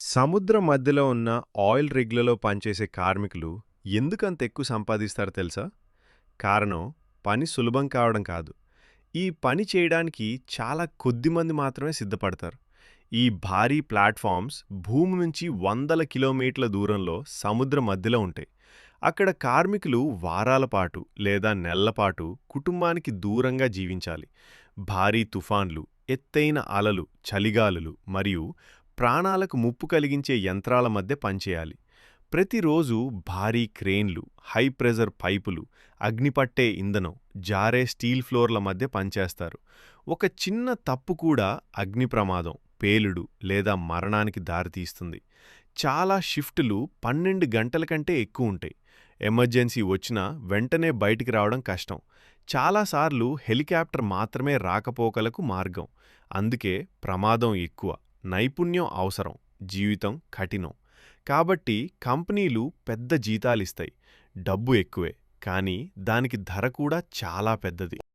సముద్రం మధ్యలో ఉన్న ఆయిల్ రిగ్‌లలో పనిచేసే కార్మికులు ఎందుకంత ఎక్కువ సంపాదిస్తారో తెలుసా? కారణం పని సులభం కావడం కాదు. ఈ పని చేయడానికి చాలా కొద్దిమంది మాత్రమే సిద్ధపడతారు. ఈ భారీ ప్లాట్‌ఫార్మ్స్ భూమి నుంచి వందల కిలోమీటర్ల దూరంలో సముద్రం మధ్యలో ఉంటాయి. అక్కడ కార్మికులు వారాల పాటు లేదా నెలల పాటు కుటుంబానికి దూరంగా జీవించాలి. భారీ తుఫాన్లు, ఎత్తైన అలలు, చలిగాలులు మరియు ప్రాణాలకు ముప్పు కలిగించే యంత్రాల మధ్య పనిచేయాలి. ప్రతిరోజు భారీ క్రేన్లు, హై ప్రెజర్ పైపులు, అగ్నిపట్టే ఇంధనం, జారే స్టీల్ ఫ్లోర్ల మధ్య పనిచేస్తారు. ఒక చిన్న తప్పు కూడా అగ్ని ప్రమాదం, పేలుడు లేదా మరణానికి దారితీస్తుంది. చాలా షిఫ్టులు 12 గంటల కంటే ఎక్కువ ఉంటాయి. ఎమర్జెన్సీ వచ్చినా వెంటనే బయటికి రావడం కష్టం. చాలాసార్లు హెలికాప్టర్ మాత్రమే రాకపోకలకు మార్గం. అందుకే ప్రమాదం ఎక్కువ, నైపుణ్యం అవసరం, జీవితం కఠినం. కాబట్టి కంపెనీలు పెద్ద జీతాలిస్తాయి, డబ్బు ఎక్కువే, కానీ దానికి ధర కూడా చాలా పెద్దది.